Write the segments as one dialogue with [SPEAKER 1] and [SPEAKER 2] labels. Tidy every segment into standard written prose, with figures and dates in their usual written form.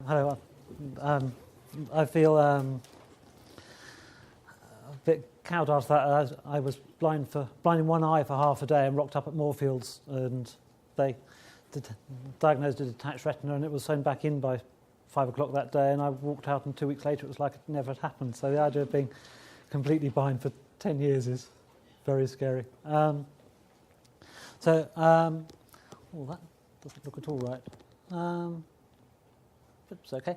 [SPEAKER 1] Hello. I feel a bit cowed after that. I was blind in one eye for half a day and rocked up at Moorfields, and they diagnosed a detached retina, and it was sewn back in by 5 o'clock that day. And I walked out, and 2 weeks later, it was like it never had happened. So the idea of being completely blind for 10 years is very scary. Oh, that doesn't look at all right. It's okay.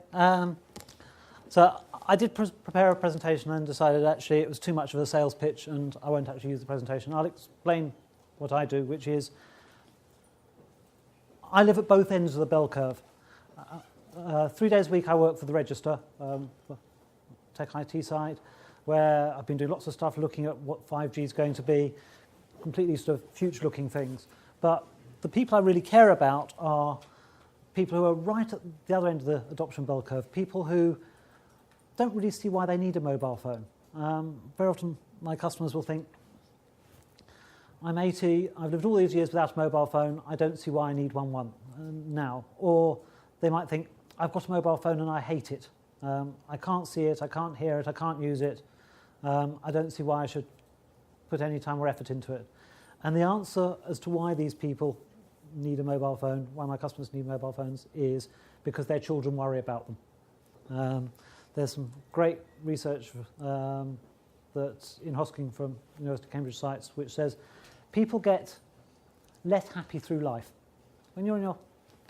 [SPEAKER 1] So I did prepare a presentation and decided actually it was too much of a sales pitch and I won't actually use the presentation. I'll explain what I do, which is I live at both ends of the bell curve. 3 days a week I work for the Register, tech IT side, where I've been doing lots of stuff looking at what 5G is going to be, completely sort of future-looking things. But the people I really care about are people who are right at the other end of the adoption bell curve, people who don't really see why they need a mobile phone. Very often my customers will think, I'm 80, I've lived all these years without a mobile phone, I don't see why I need one now. Or they might think, I've got a mobile phone and I hate it. I can't see it, I can't hear it, I can't use it. I don't see why I should put any time or effort into it. And the answer as to why these people need a mobile phone, why my customers need mobile phones, is because their children worry about them. There's some great research that's in Hosking from University of Cambridge sites, which says people get less happy through life. When you're in your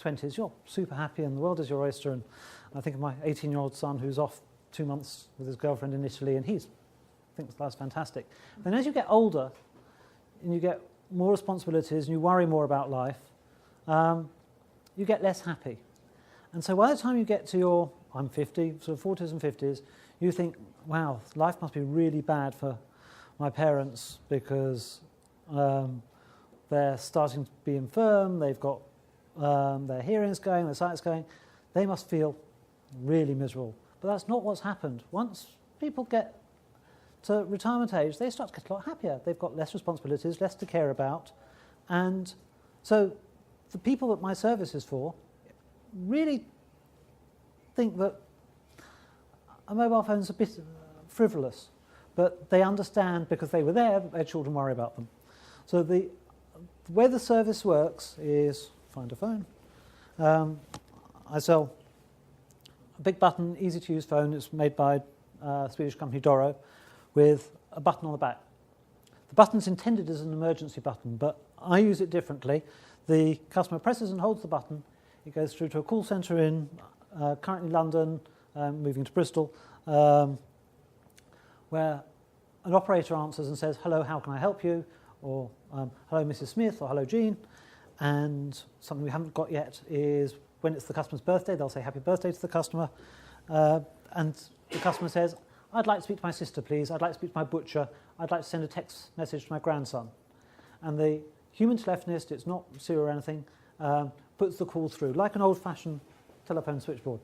[SPEAKER 1] 20s, you're super happy and the world is your oyster. And I think of my 18-year-old son who's off 2 months with his girlfriend in Italy, and he thinks life's fantastic. And as you get older and you get more responsibilities and you worry more about life, you get less happy. And so by the time you get to I'm 50, sort of 40s and 50s, you think, wow, life must be really bad for my parents because they're starting to be infirm, they've got their hearing's going, their sight's going. They must feel really miserable. But that's not what's happened. Once people get to retirement age, they start to get a lot happier. They've got less responsibilities, less to care about. And so the people that my service is for really think that a mobile phone is a bit frivolous, but they understand because they were there that their children worry about them. So the way the service works is find a phone. I sell a big button, easy to use phone. It's made by a Swedish company Doro with a button on the back. The button's intended as an emergency button, but I use it differently. The customer presses and holds the button. It goes through to a call centre in currently London, moving to Bristol, where an operator answers and says, hello, how can I help you? Or hello, Mrs. Smith, or hello, Jean. And something we haven't got yet is when it's the customer's birthday, they'll say happy birthday to the customer. And the customer says, I'd like to speak to my sister, please. I'd like to speak to my butcher. I'd like to send a text message to my grandson. And the human telephonist, it's not Siri or anything, puts the call through, like an old-fashioned telephone switchboard.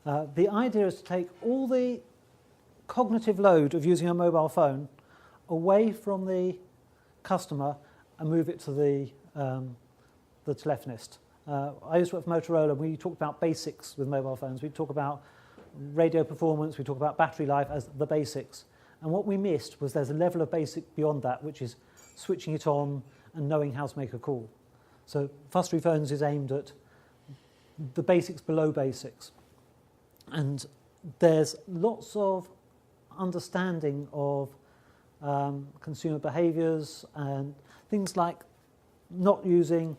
[SPEAKER 1] The idea is to take all the cognitive load of using a mobile phone away from the customer and move it to the telephonist. I used to work for Motorola, and we talked about basics with mobile phones. We talk about radio performance, we talk about battery life as the basics. And what we missed was there's a level of basic beyond that, which is switching it on and knowing how to make a call. So Fuss-Free Phones is aimed at the basics below basics. And there's lots of understanding of consumer behaviours and things like not using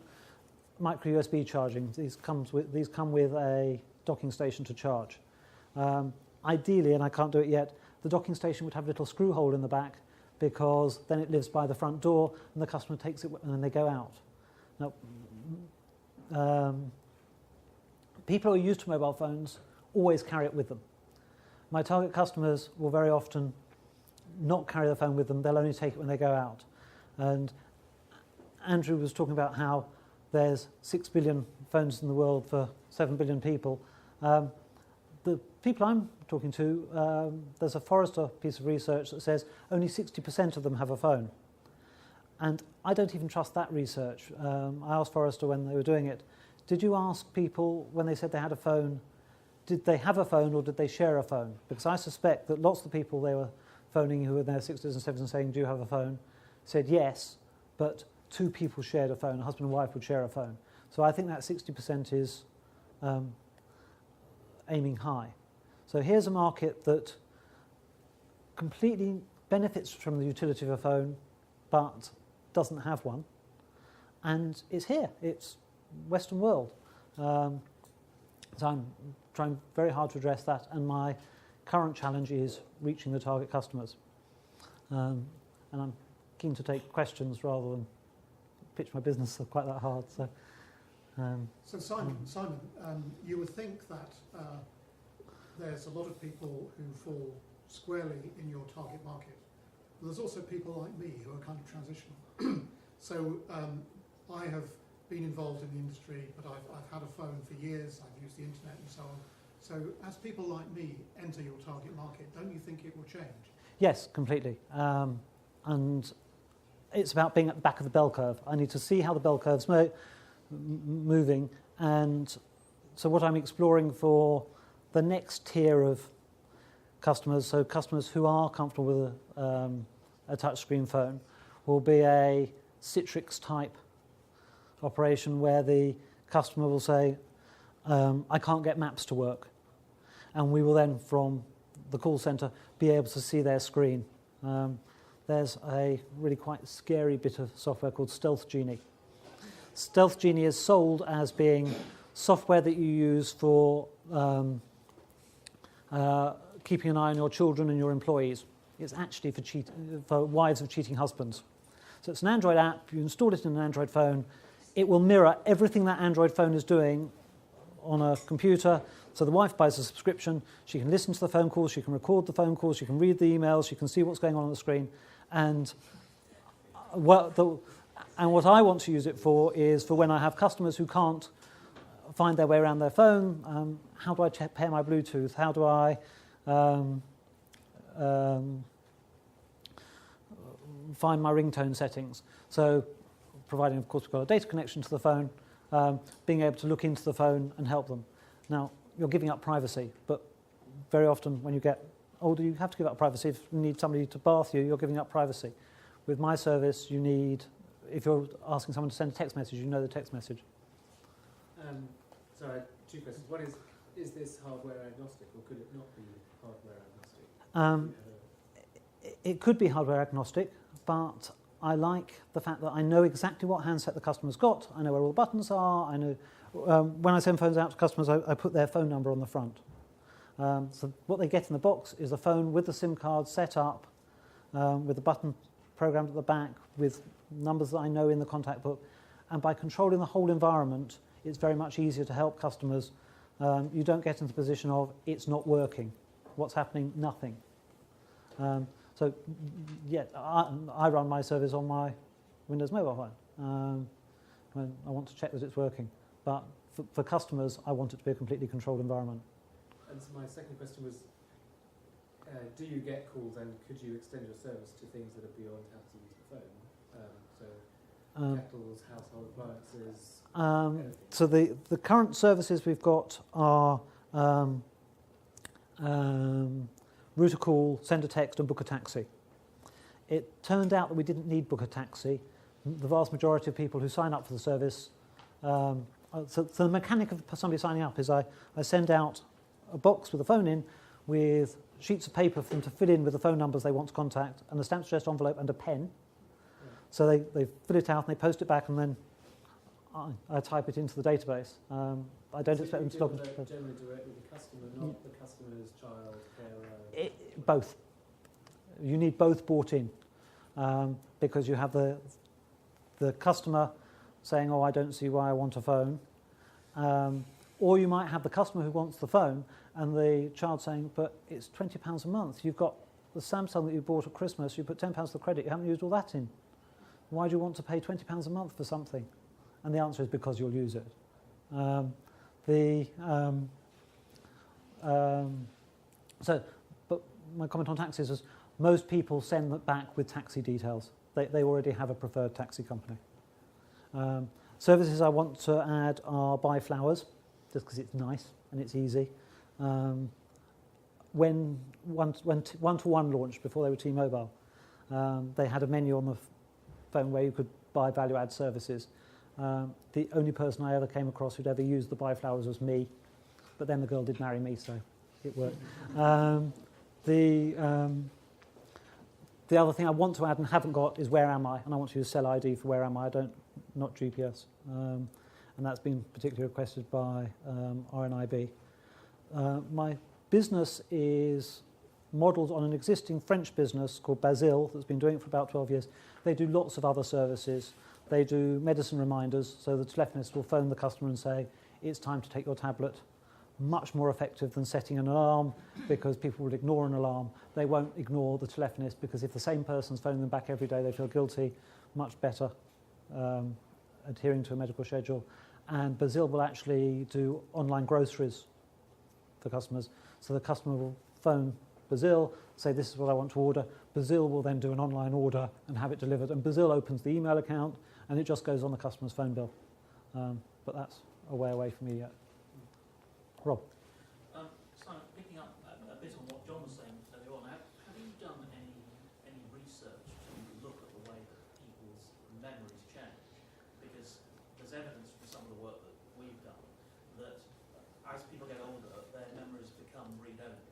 [SPEAKER 1] micro USB charging. These come with a docking station to charge. Ideally, and I can't do it yet, the docking station would have a little screw hole in the back because then it lives by the front door and the customer takes it and then they go out. Now, people who are used to mobile phones always carry it with them. My target customers will very often not carry the phone with them, they'll only take it when they go out. And Andrew was talking about how there's 6 billion phones in the world for 7 billion people. The people I'm talking to, there's a Forrester piece of research that says only 60% of them have a phone. And I don't even trust that research. I asked Forrester when they were doing it, did you ask people when they said they had a phone, did they have a phone or did they share a phone? Because I suspect that lots of the people they were phoning who were in their 60s and 70s saying, do you have a phone? Said yes, but two people shared a phone. A husband and wife would share a phone. So I think that 60% is aiming high. So here's a market that completely benefits from the utility of a phone, but doesn't have one. And it's here. It's Western world. So I'm trying very hard to address that, and my current challenge is reaching the target customers. And I'm keen to take questions rather than pitch my business quite that hard. So
[SPEAKER 2] Simon, you would think that there's a lot of people who fall squarely in your target market. But there's also people like me who are kind of transitional. So I have been involved in the industry, but I've had a phone for years, I've used the internet and so on. So as people like me enter your target market, don't you think it will change?
[SPEAKER 1] Yes, completely. And it's about being at the back of the bell curve. I need to see how the bell curve's moving. And so what I'm exploring for the next tier of customers, so customers who are comfortable with a touchscreen phone, will be a Citrix type operation where the customer will say, I can't get maps to work. And we will then, from the call centre, be able to see their screen. There's a really quite scary bit of software called Stealth Genie. Stealth Genie is sold as being software that you use for keeping an eye on your children and your employees. It's actually for wives of cheating husbands. So it's an Android app. You install it in an Android phone. It will mirror everything that Android phone is doing on a computer. So the wife buys a subscription. She can listen to the phone calls. She can record the phone calls. She can read the emails. She can see what's going on the screen. And what I want to use it for is for when I have customers who can't find their way around their phone. How do I pair my Bluetooth? How do I find my ringtone settings? So providing, of course, we've got a data connection to the phone, being able to look into the phone and help them. Now, you're giving up privacy, but very often when you get older, you have to give up privacy. If you need somebody to bath you, you're giving up privacy. With my service, you need, if you're asking someone to send a text message, you know the text message.
[SPEAKER 3] So I have two questions. One is this hardware agnostic, or could it not be hardware agnostic?
[SPEAKER 1] It could be hardware agnostic, but I like the fact that I know exactly what handset the customer's got. I know where all the buttons are. I know when I send phones out to customers, I put their phone number on the front. So what they get in the box is a phone with the SIM card set up, with a button programmed at the back, with numbers that I know in the contact book. And by controlling the whole environment, it's very much easier to help customers. You don't get into the position of, it's not working. What's happening? Nothing. So, yeah, I run my service on my Windows mobile phone. When I want to check that it's working. But for customers, I want it to be a completely controlled environment.
[SPEAKER 3] And so my second question was, do you get calls, and could you extend your service to things that are beyond how to use the phone? Kettles, household appliances.
[SPEAKER 1] So the current services we've got are route a call, send a text, and book a taxi. It turned out that we didn't need book a taxi. The vast majority of people who sign up for the service, so the mechanic of somebody signing up is I send out a box with a phone in with sheets of paper for them to fill in with the phone numbers they want to contact, and a stamped addressed envelope and a pen. So they fill it out and they post it back, and then I type it into the database. I don't expect them to log into it.
[SPEAKER 3] Generally direct with the customer, not the customer's child, carer.
[SPEAKER 1] Both. You need both bought in, because you have the customer saying, "Oh, I don't see why I want a phone," or you might have the customer who wants the phone and the child saying, "But it's £20 a month. You've got the Samsung that you bought at Christmas. You put £10 for credit. You haven't used all that in. Why do you want to pay £20 a month for something?" And the answer is because you'll use it. But my comment on taxis is most people send that back with taxi details. They already have a preferred taxi company. Services I want to add are buy flowers, just because it's nice and it's easy. When One-to-One launched, before they were T-Mobile, they had a menu on the phone where you could buy value-add services. The only person I ever came across who'd ever used the Buy Flowers was me, but then the girl did marry me, so it worked. The other thing I want to add and haven't got is Where Am I? And I want to use Cell ID for Where Am I? Not GPS. And that's been particularly requested by RNIB. My business is modelled on an existing French business called Basil that's been doing it for about 12 years. They do lots of other services. They do medicine reminders, so the telephonist will phone the customer and say, it's time to take your tablet. Much more effective than setting an alarm, because people will ignore an alarm. They won't ignore the telephonist, because if the same person's phoning them back every day, they feel guilty. Much better adhering to a medical schedule. And Basil will actually do online groceries for customers. So the customer will phone Basil, say this is what I want to order. Basil will then do an online order and have it delivered. And Basil opens the email account, and it just goes on the customer's phone bill. But that's a way away from me yet. Rob.
[SPEAKER 4] Simon, picking up a bit on what John was saying earlier on, have you done any research to look at the way that people's memories change? Because there's evidence from some of the work that we've done that as people get older, their memories become read-only.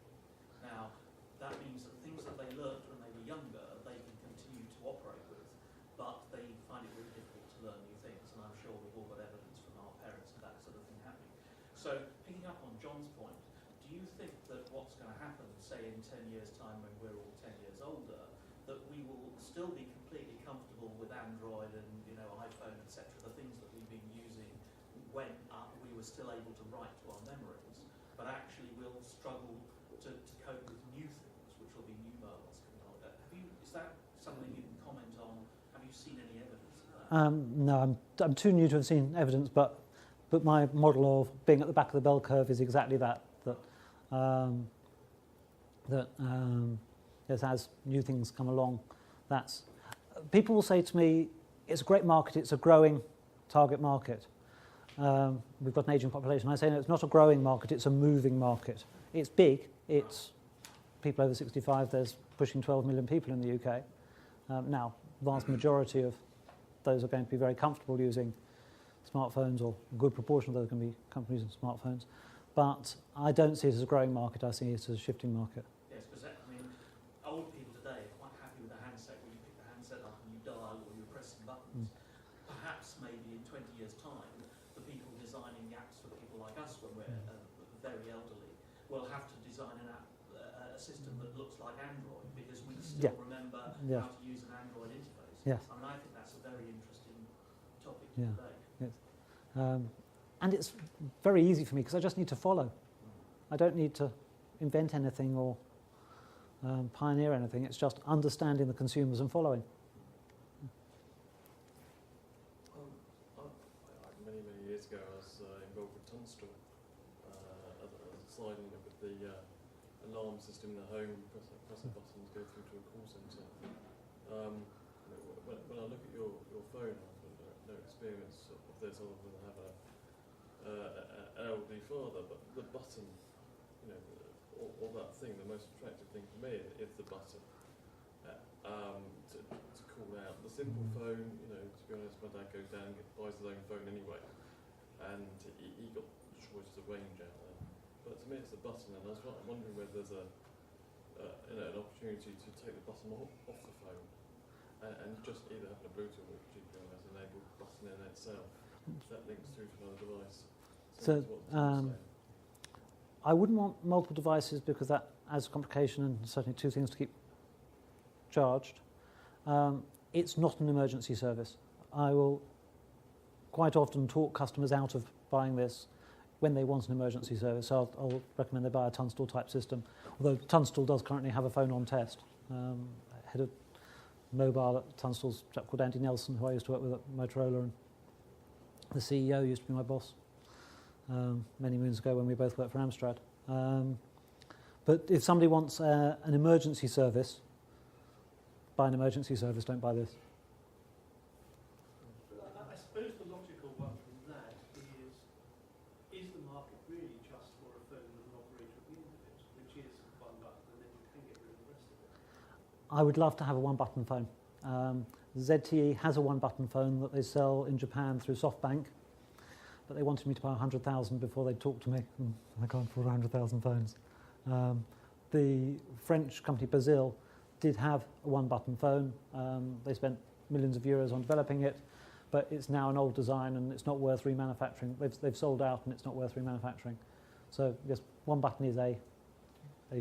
[SPEAKER 4] Now, that means that things that they learnt when they were younger, they can continue to operate with, but they find it really difficult to learn new things, and I'm sure we've all got evidence from our parents of that sort of thing happening. So, picking up on John's point, do you think that what's going to happen, say in 10 years' time when we're all 10 years older, that we will still be completely comfortable with Android and iPhone, etc., the things that we've been using when we were still able to write to our memories, but actually we'll struggle to cope with new things, which will be new mobiles coming on? Is that something you can comment on? Have you seen any evidence of that?
[SPEAKER 1] No, I'm too new to have seen evidence, but my model of being at the back of the bell curve is exactly that. As new things come along, people will say to me, it's a great market, it's a growing target market. We've got an ageing population. I say, no, it's not a growing market, it's a moving market. It's big, it's people over 65, there's pushing 12 million people in the UK. Now, the vast majority of those are going to be very comfortable using smartphones, or a good proportion of those are going to be companies using smartphones. But I don't see it as a growing market, I see it as a shifting market.
[SPEAKER 4] Yes, because old people today are quite happy with a handset where you pick the handset up and you dial or you're pressing buttons. Perhaps maybe in 20 years' time, the people designing apps for people like us when we're very elderly will have to design an app, a system that looks like Android, because we still remember how to use an Android interface.
[SPEAKER 1] Yes.
[SPEAKER 4] I think that's a very interesting topic
[SPEAKER 1] Yeah.
[SPEAKER 4] today.
[SPEAKER 1] Yes. And it's very easy for me because I just need to follow. I don't need to invent anything or pioneer anything. It's just understanding the consumers and following.
[SPEAKER 5] Many years ago, I was involved with Tunstall, sliding with the alarm system in the home, press a button to go through to a call centre. When I look at your phone, I've got no experience of this other than have an elderly father, but the button, all that thing, the most attractive thing for me is the button to call out. The simple phone, to be honest, my dad goes down and buys his own phone anyway, and he got choices of range out there. But to me, it's the button, and I was wondering whether there's an opportunity to take the button off the phone and just either have a Bluetooth or GPS-enabled button in itself that links through to another device.
[SPEAKER 1] So I wouldn't want multiple devices because that adds complication and certainly two things to keep charged. It's not an emergency service. I will quite often talk customers out of buying this when they want an emergency service. So I'll recommend they buy a Tunstall type system, although Tunstall does currently have a phone on test. Head of mobile at Tunstall's a chap called Andy Nelson, who I used to work with at Motorola, and the CEO used to be my boss many moons ago when we both worked for Amstrad. But if somebody wants an emergency service, buy an emergency service, don't buy this.
[SPEAKER 6] I suppose the logical one from that is the market really just for a phone with an operator
[SPEAKER 1] I would love to have a one-button phone. ZTE has a one-button phone that they sell in Japan through SoftBank, but they wanted me to buy 100,000 before they talked to me. I can't afford 100,000 phones. The French company Brazil did have a one-button phone. They spent millions of euros on developing it, but it's now an old design and it's not worth remanufacturing. They've sold out and it's not worth remanufacturing. So yes, one button is a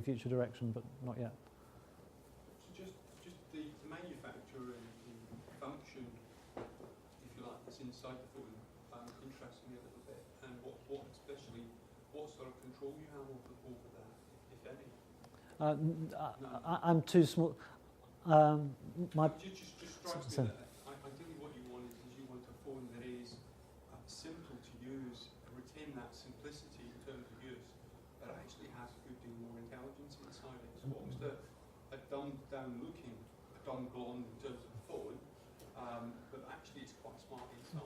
[SPEAKER 1] future direction, but not yet.
[SPEAKER 6] So just the manufacture and the function, if you like, that's inside the phone, interests me a little bit. And what sort of control you have over that, if any?
[SPEAKER 1] I'm too small.
[SPEAKER 6] Just strikes me that ideally what you want is you want a phone that is simple to use, retain that simplicity in terms of use, but actually has a good deal more intelligence inside it. So almost a dumbed down looking, a dumb blonde in terms of the phone, but actually it's quite smart inside.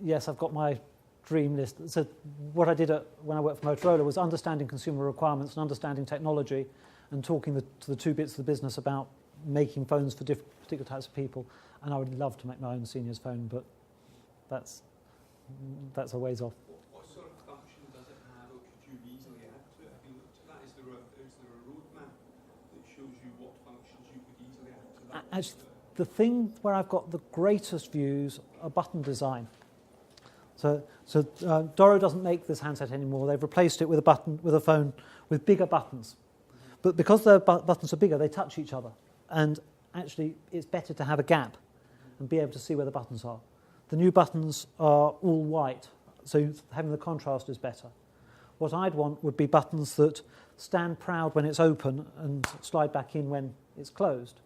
[SPEAKER 1] Yes, I've got my dream list. So what I did when I worked for Motorola was understanding consumer requirements and understanding technology and talking to the two bits of the business about making phones for particular types of people. And I would love to make my own seniors phone, but that's a ways off.
[SPEAKER 6] What sort of function does it have, or could you easily add to it? Have you looked at that? Is there a roadmap that shows you what functions you could easily add to that?
[SPEAKER 1] Actually, the thing where I've got the greatest views are button design. So Doro doesn't make this handset anymore. They've replaced it with a phone with bigger buttons. But because the buttons are bigger, they touch each other. And actually, it's better to have a gap and be able to see where the buttons are. The new buttons are all white, so having the contrast is better. What I'd want would be buttons that stand proud when it's open and slide back in when it's closed,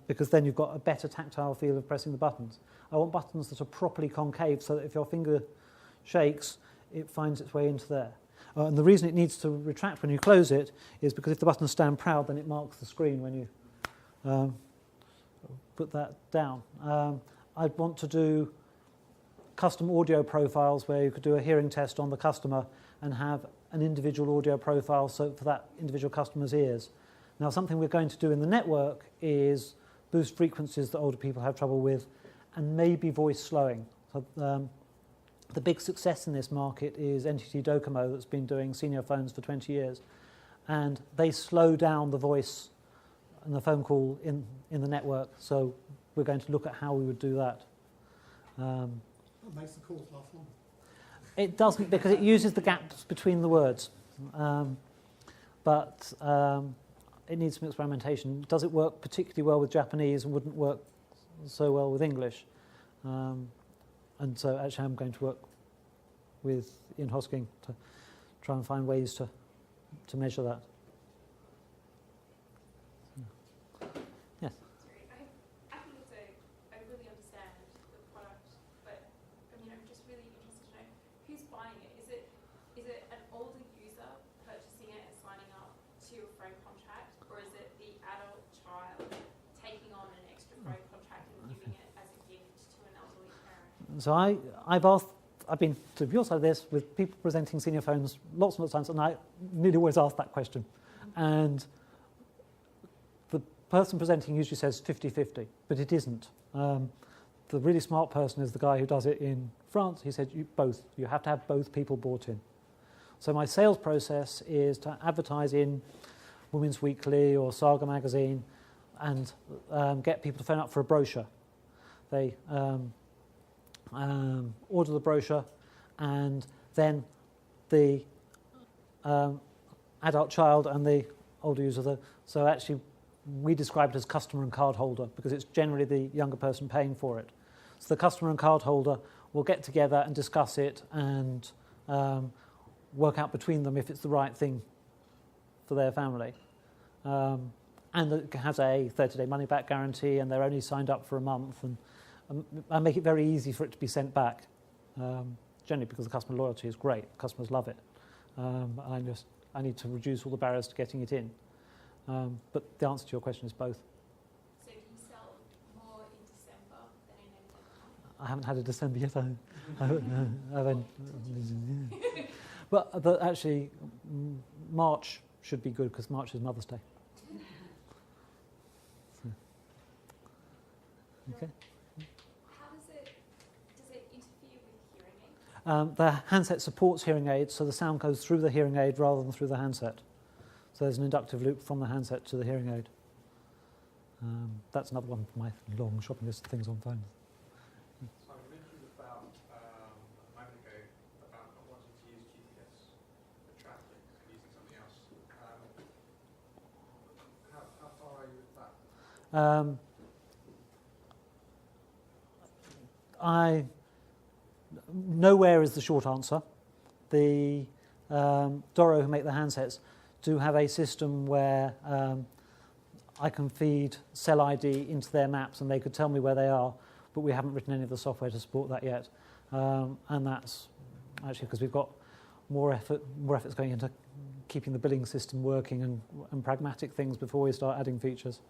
[SPEAKER 1] because then you've got a better tactile feel of pressing the buttons. I want buttons that are properly concave so that if your finger shakes, it finds its way into there. And the reason it needs to retract when you close it is because if the buttons stand proud, then it marks the screen when you put that down. I'd want to do custom audio profiles where you could do a hearing test on the customer and have an individual audio profile for that individual customer's ears. Now, something we're going to do in the network is boost frequencies that older people have trouble with and maybe voice slowing. So, the big success in this market is NTT Docomo that's been doing senior phones for 20 years. And they slow down the voice and the phone call in the network. So we're going to look at how we would do that.
[SPEAKER 2] That makes the calls last longer.
[SPEAKER 1] It doesn't, because it uses the gaps between the words. But it needs some experimentation. Does it work particularly well with Japanese and wouldn't work so well with English? And so actually I'm going to work with Ian Hosking to try and find ways to measure that. Yes?
[SPEAKER 7] Sorry, I think I really understand the product, but I mean, I'm just really interested to know who's buying it. Is it an older user purchasing it and signing up to a phone contract, or is it the adult child taking on an extra phone contract and giving it as a gift to an elderly parent?
[SPEAKER 1] So I've been to your side of this with people presenting senior phones lots and lots of times, and I nearly always ask that question. And the person presenting usually says 50-50, but it isn't. The really smart person is the guy who does it in France. He said you have to have both people bought in. So my sales process is to advertise in Women's Weekly or Saga magazine and get people to phone up for a brochure. They order the brochure, and then the adult child and the older user. So actually, we describe it as customer and card holder because it's generally the younger person paying for it. So the customer and card holder will get together and discuss it and work out between them if it's the right thing for their family. And it has a 30-day money-back guarantee, and they're only signed up for a month. And I make it very easy for it to be sent back, generally because the customer loyalty is great. Customers love it. I need to reduce all the barriers to getting it in. But the answer to your question is both.
[SPEAKER 7] So do you sell more in December than in any other month?
[SPEAKER 1] I haven't had a December yet. But actually, March should be good because March is Mother's Day. Okay.
[SPEAKER 7] How does it interfere with hearing aids?
[SPEAKER 1] The handset supports hearing aids, so the sound goes through the hearing aid rather than through the handset. So there's an inductive loop from the handset to the hearing aid. That's another one of my long shopping list of things on phones.
[SPEAKER 8] So I mentioned about a moment ago about not wanting to use GPS for traffic and using something else. How far are you with that?
[SPEAKER 1] Nowhere is the short answer. The Doro, who make the handsets, do have a system where I can feed cell ID into their maps and they could tell me where they are, but we haven't written any of the software to support that yet. And that's actually because we've got more efforts going into keeping the billing system working and pragmatic things before we start adding features.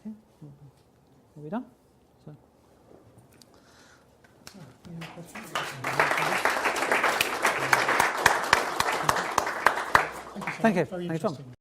[SPEAKER 1] Okay, are we done? So.
[SPEAKER 2] Any questions?
[SPEAKER 1] Thank you.
[SPEAKER 2] Very
[SPEAKER 1] Thank you, Tom.
[SPEAKER 2] interesting.